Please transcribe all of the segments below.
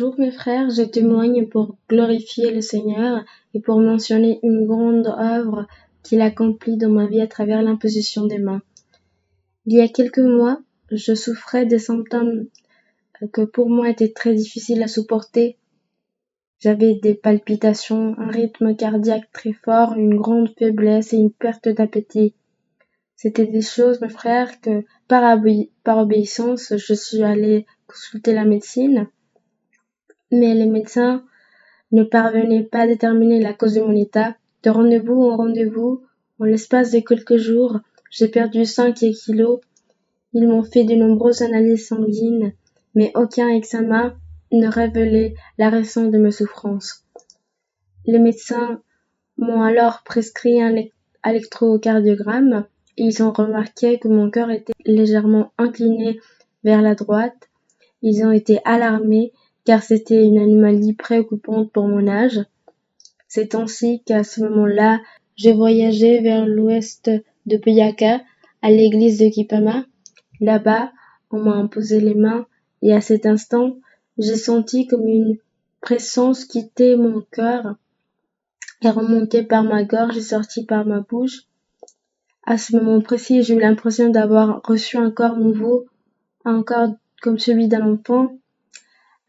Bonjour mes frères, je témoigne pour glorifier le Seigneur et pour mentionner une grande œuvre qu'il accomplit dans ma vie à travers l'imposition des mains. Il y a quelques mois, je souffrais de symptômes que pour moi étaient très difficiles à supporter. J'avais des palpitations, un rythme cardiaque très fort, une grande faiblesse et une perte d'appétit. C'était des choses, mes frères, que par obéissance, je suis allée consulter la médecine. Mais les médecins ne parvenaient pas à déterminer la cause de mon état. De rendez-vous en rendez-vous, en l'espace de quelques jours, j'ai perdu 5 kilos. Ils m'ont fait de nombreuses analyses sanguines, mais aucun examen ne révélait la raison de mes souffrances. Les médecins m'ont alors prescrit un électrocardiogramme. Ils ont remarqué que mon cœur était légèrement incliné vers la droite. Ils ont été alarmés car c'était une anomalie préoccupante pour mon âge. C'est ainsi qu'à ce moment-là, j'ai voyagé vers l'ouest de Payaka, à l'église de Kipama. Là-bas, on m'a imposé les mains et à cet instant, j'ai senti comme une présence quitter mon cœur et remonter par ma gorge et sortir par ma bouche. À ce moment précis, j'ai eu l'impression d'avoir reçu un corps nouveau, un corps comme celui d'un enfant.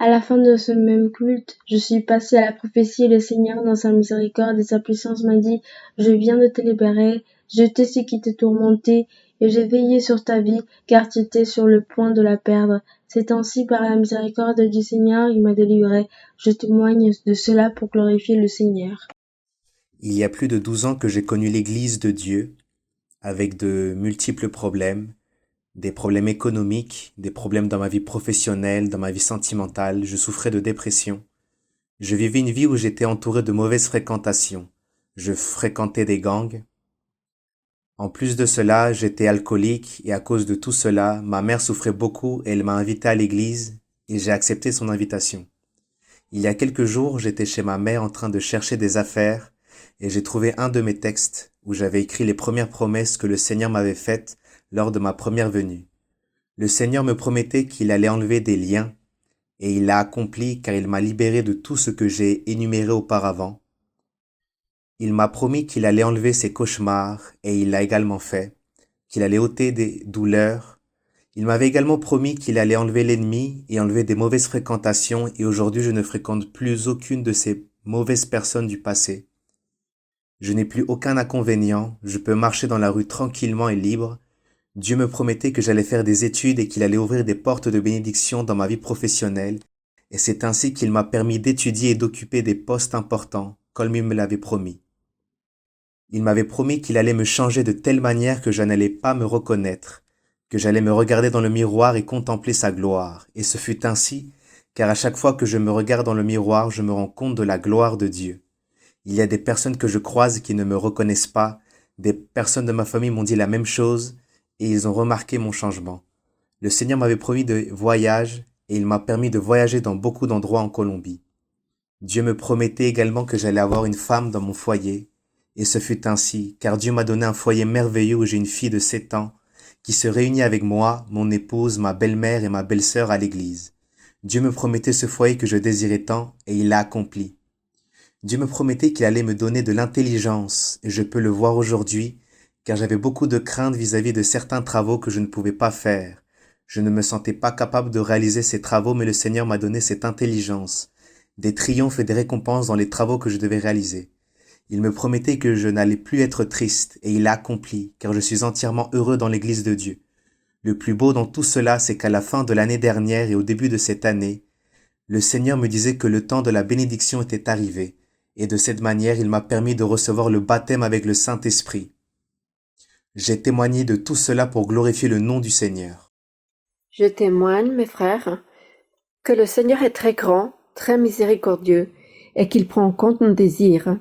À la fin de ce même culte, je suis passée à la prophétie et le Seigneur, dans sa miséricorde et sa puissance, m'a dit « Je viens de te libérer, je t'ai ce qui te tourmentait, et j'ai veillé sur ta vie, car tu étais sur le point de la perdre. C'est ainsi, par la miséricorde du Seigneur, il m'a délivré. Je témoigne de cela pour glorifier le Seigneur. » Il y a plus de 12 ans que j'ai connu l'Église de Dieu, avec de multiples problèmes, des problèmes économiques, des problèmes dans ma vie professionnelle, dans ma vie sentimentale. Je souffrais de dépression. Je vivais une vie où j'étais entouré de mauvaises fréquentations. Je fréquentais des gangs. En plus de cela, j'étais alcoolique et à cause de tout cela, ma mère souffrait beaucoup et elle m'a invité à l'église et j'ai accepté son invitation. Il y a quelques jours, j'étais chez ma mère en train de chercher des affaires et j'ai trouvé un de mes textes où j'avais écrit les premières promesses que le Seigneur m'avait faites lors de ma première venue. Le Seigneur me promettait qu'il allait enlever des liens et il l'a accompli car il m'a libéré de tout ce que j'ai énuméré auparavant. Il m'a promis qu'il allait enlever ses cauchemars et il l'a également fait, qu'il allait ôter des douleurs. Il m'avait également promis qu'il allait enlever l'ennemi et enlever des mauvaises fréquentations et aujourd'hui je ne fréquente plus aucune de ces mauvaises personnes du passé. Je n'ai plus aucun inconvénient, je peux marcher dans la rue tranquillement et libre. Dieu me promettait que j'allais faire des études et qu'il allait ouvrir des portes de bénédiction dans ma vie professionnelle et c'est ainsi qu'il m'a permis d'étudier et d'occuper des postes importants, comme il me l'avait promis. Il m'avait promis qu'il allait me changer de telle manière que je n'allais pas me reconnaître, que j'allais me regarder dans le miroir et contempler sa gloire. Et ce fut ainsi, car à chaque fois que je me regarde dans le miroir, je me rends compte de la gloire de Dieu. Il y a des personnes que je croise qui ne me reconnaissent pas, des personnes de ma famille m'ont dit la même chose, et ils ont remarqué mon changement. Le Seigneur m'avait promis de voyage, et il m'a permis de voyager dans beaucoup d'endroits en Colombie. Dieu me promettait également que j'allais avoir une femme dans mon foyer, et ce fut ainsi, car Dieu m'a donné un foyer merveilleux où j'ai une fille de 7 ans qui se réunit avec moi, mon épouse, ma belle-mère et ma belle-sœur à l'église. Dieu me promettait ce foyer que je désirais tant et il l'a accompli. Dieu me promettait qu'il allait me donner de l'intelligence et je peux le voir aujourd'hui car j'avais beaucoup de craintes vis-à-vis de certains travaux que je ne pouvais pas faire. Je ne me sentais pas capable de réaliser ces travaux mais le Seigneur m'a donné cette intelligence, des triomphes et des récompenses dans les travaux que je devais réaliser. Il me promettait que je n'allais plus être triste, et il l'a accompli, car je suis entièrement heureux dans l'Église de Dieu. Le plus beau dans tout cela, c'est qu'à la fin de l'année dernière et au début de cette année, le Seigneur me disait que le temps de la bénédiction était arrivé, et de cette manière il m'a permis de recevoir le baptême avec le Saint-Esprit. J'ai témoigné de tout cela pour glorifier le nom du Seigneur. Je témoigne, mes frères, que le Seigneur est très grand, très miséricordieux, et qu'il prend en compte mon désir.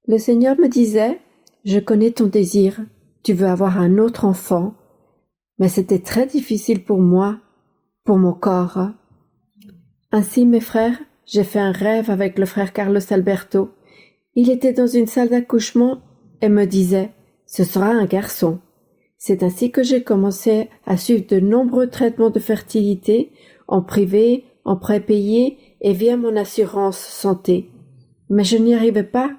Le Seigneur me disait, je connais ton désir, tu veux avoir un autre enfant, mais c'était très difficile pour moi, pour mon corps. Ainsi, mes frères, j'ai fait un rêve avec le frère Carlos Alberto. Il était dans une salle d'accouchement et me disait, ce sera un garçon. C'est ainsi que j'ai commencé à suivre de nombreux traitements de fertilité, en privé, en prépayé et via mon assurance santé. Mais je n'y arrivais pas.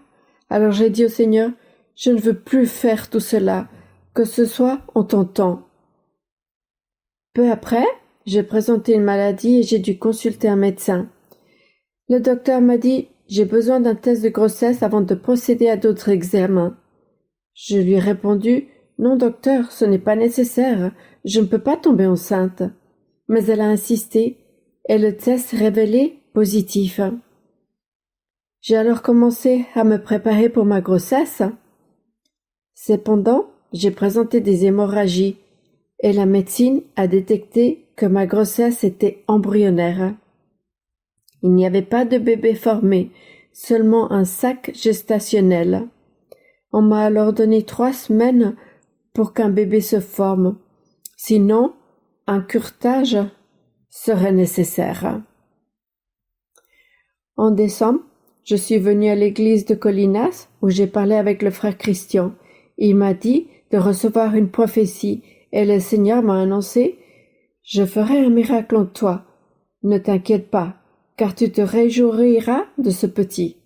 Alors j'ai dit au Seigneur, je ne veux plus faire tout cela, que ce soit en ton temps. Peu après, j'ai présenté une maladie et j'ai dû consulter un médecin. Le docteur m'a dit, j'ai besoin d'un test de grossesse avant de procéder à d'autres examens. Je lui ai répondu, non docteur, ce n'est pas nécessaire, je ne peux pas tomber enceinte. Mais elle a insisté, et le test révélait positif. J'ai alors commencé à me préparer pour ma grossesse. Cependant, j'ai présenté des hémorragies, et la médecine a détecté que ma grossesse était embryonnaire. Il n'y avait pas de bébé formé, seulement un sac gestationnel. On m'a alors donné 3 semaines pour qu'un bébé se forme. Sinon, un curetage serait nécessaire. En décembre, je suis venue à l'église de Colinas où j'ai parlé avec le frère Christian. Il m'a dit de recevoir une prophétie et le Seigneur m'a annoncé « Je ferai un miracle en toi. Ne t'inquiète pas, car tu te réjouiras de ce petit. »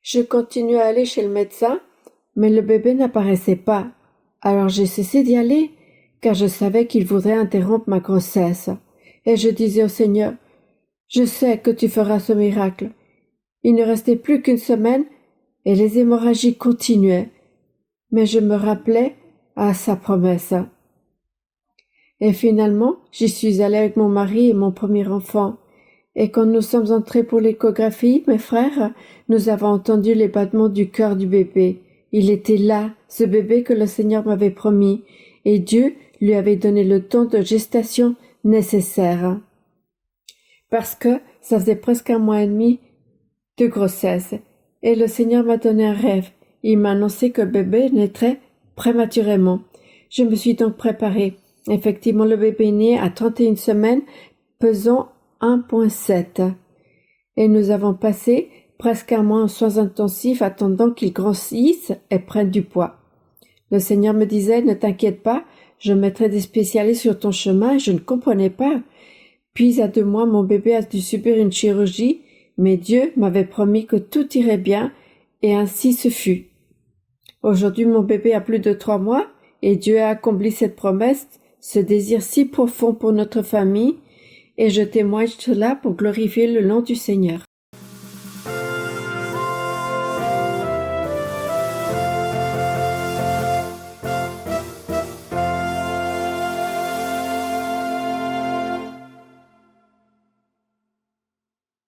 Je continue à aller chez le médecin, mais le bébé n'apparaissait pas. Alors j'ai cessé d'y aller, car je savais qu'il voudrait interrompre ma grossesse. Et je disais au Seigneur, « Je sais que tu feras ce miracle. » Il ne restait plus qu'une semaine, et les hémorragies continuaient. Mais je me rappelais à sa promesse. Et finalement, j'y suis allée avec mon mari et mon premier enfant. Et quand nous sommes entrés pour l'échographie, mes frères, nous avons entendu les battements du cœur du bébé. Il était là, ce bébé que le Seigneur m'avait promis, et Dieu lui avait donné le temps de gestation nécessaire. Parce que ça faisait presque 1 mois et demi de grossesse, et le Seigneur m'a donné un rêve. Il m'a annoncé que le bébé naîtrait prématurément. Je me suis donc préparée. Effectivement, le bébé est né à 31 semaines, pesant 1,7. Et nous avons passé presque 1 mois en soins intensifs attendant qu'il grossisse et prenne du poids. Le Seigneur me disait, ne t'inquiète pas, je mettrai des spécialistes sur ton chemin, et je ne comprenais pas. Puis à 2 mois, mon bébé a dû subir une chirurgie, mais Dieu m'avait promis que tout irait bien, et ainsi ce fut. Aujourd'hui, mon bébé a plus de 3 mois, et Dieu a accompli cette promesse, ce désir si profond pour notre famille, et je témoigne cela pour glorifier le nom du Seigneur.